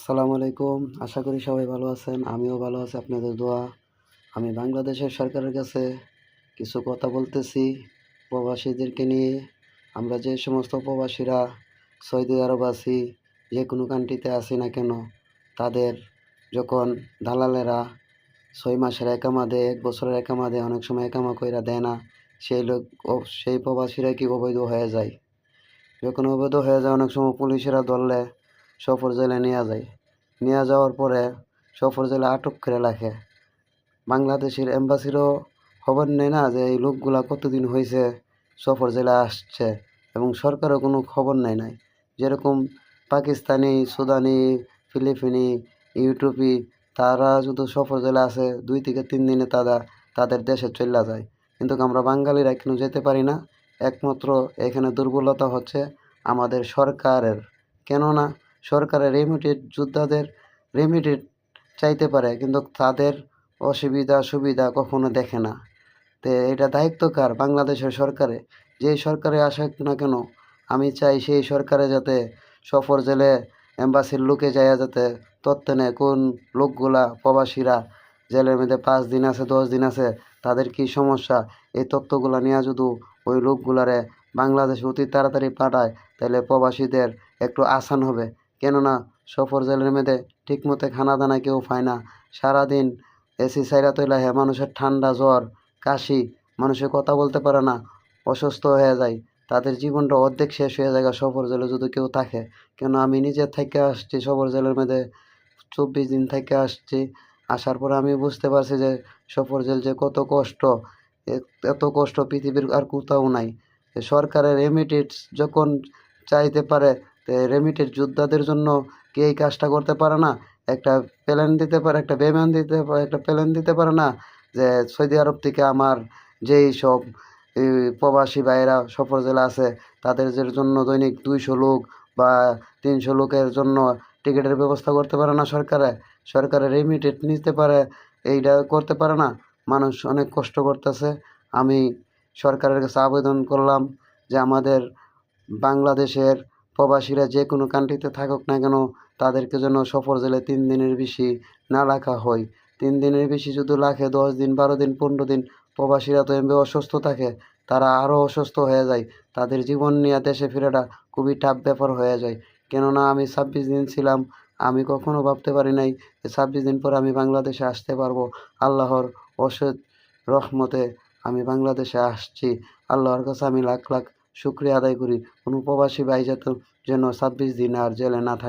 আসসালামু আলাইকুম। আশা করি সবাই ভালো আছেন। আমিও ভালো আছি আপনাদের দোয়া। আমি বাংলাদেশের সরকারের কাছে কিছু কথা বলতেছি প্রবাসীদেরকে নিয়ে। আমরা যে সমস্ত প্রবাসীরা সৌদি আরব আছি, যে কোনো কান্ট্রিতে আছি না কেন, তাদের যখন দালালেরা ৬ মাসের একামা দেয়, ১ বছরের একামা দেয়, অনেক সময় একামা কইরা দেয় না, সেই প্রবাসীরা কি অবৈধ হয়ে যায়। যখন অবৈধ হয়ে যায় অনেক সময় পুলিশেরা ধরলে সফর জেলে নিয়ে যায়। নিয়ে যাওয়ার পরে সফর জেলে আটক করে রাখে। বাংলাদেশের এম্বাসিরও খবর নেয় না যে এই লোকগুলা কতদিন হয়েছে সফর জেলে আসছে, এবং সরকারও কোনো খবর নেয় নাই। যেরকম পাকিস্তানি, সুদানি, ফিলিপিনি, ইউটিউবি, তারা শুধু সফর জেলে আছে 2 থেকে 3 দিনে তাদের দেশে চলে যায়। কিন্তু আমরা বাঙালিরা কেন যেতে পারি না? একমাত্র এখানে দুর্বলতা হচ্ছে আমাদের সরকারের। কেননা সরকারের রেমিটেড যোদ্ধাদের রেমিটেড চাইতে পারে, কিন্তু তাদের অসুবিধা সুবিধা কখনো দেখে না। তো এটা দায়িত্ব কার? বাংলাদেশের সরকারে। যেই সরকারে আসুক না কেন, আমি চাই সেই সরকারে যাতে সফর জেলে এম্বাসির লোকে যাইয়া যাতে তথ্য নেয় কোন লোকগুলা প্রবাসীরা জেলের মধ্যে 5 দিন আছে, 10 দিন আছে, তাদের কি সমস্যা, এই তথ্যগুলা নিয়ে যদি ওই লোকগুলারে বাংলাদেশে অতি তাড়াতাড়ি পাঠায়, তাহলে প্রবাসীদের একটু আসান হবে। কেননা সফর জেলের মধ্যে ঠিকমতো খানা দানা কেউ পায় না। সারাদিন এসি সাইরা তৈলা হে, মানুষের ঠান্ডা, জ্বর, কাশি, মানুষের কথা বলতে পারে না, অসুস্থ হয়ে যায়। তাদের জীবনটা অর্ধেক শেষ হয়ে যায় সফর জেলে যদি কেউ থাকে। কেন আমি নিজে থেকে আসছি সফর জেলের মধ্যে, 24 দিন থেকে আসছি। আসার পরে আমি বুঝতে পারছি যে সফর জেল যে কত কষ্ট, এত কষ্ট পৃথিবীর আর কোথাও নাই। সরকারের রেমিটেন্স যখন চাইতে পারে, রেমিটেড যোদ্ধাদের জন্য কি এই কাজটা করতে পারে না? একটা প্ল্যান দিতে পারে, একটা বিমান দিতে পারে, একটা প্ল্যান দিতে পারে না যে সৌদি আরব থেকে আমার যেই সব প্রবাসী ভাইয়েরা সফর জেলে আছে তাদের জন্য দৈনিক 200 লোক বা 300 লোকের জন্য টিকিটের ব্যবস্থা করতে পারে না সরকারে? সরকারের রেমিটেড নিতে পারে, এইটা করতে পারে না। মানুষ অনেক কষ্ট করতেছে। আমি সরকারের কাছে আবেদন করলাম যে আমাদের বাংলাদেশের প্রবাসীরা যে কোনো কান্ট্রিতে থাকুক না কেন, তাদেরকে যেন সফর জেলে 3 দিনের বেশি না রাখা হয়। 3 দিনের বেশি যদি রাখে, 10 দিন, 12 দিন, 15 দিন, প্রবাসীরা তো এমনি অসুস্থ থাকে, তারা আরও অসুস্থ হয়ে যায়। তাদের জীবন নিয়ে দেশে ফেরাটা খুবই টাফ ব্যাপার হয়ে যায়। কেননা আমি 26 দিন ছিলাম, আমি কখনো ভাবতে পারি নাই যে 26 দিন পর আমি বাংলাদেশে আসতে পারবো। আল্লাহর অশেষ রহমতে আমি বাংলাদেশে আসছি। আল্লাহর কাছে আমি লাখ লাখ শুকরিয়া আদায় করি। কোনো প্রবাসী ভাই যেন 26 দিন আর জেলে না থাকে।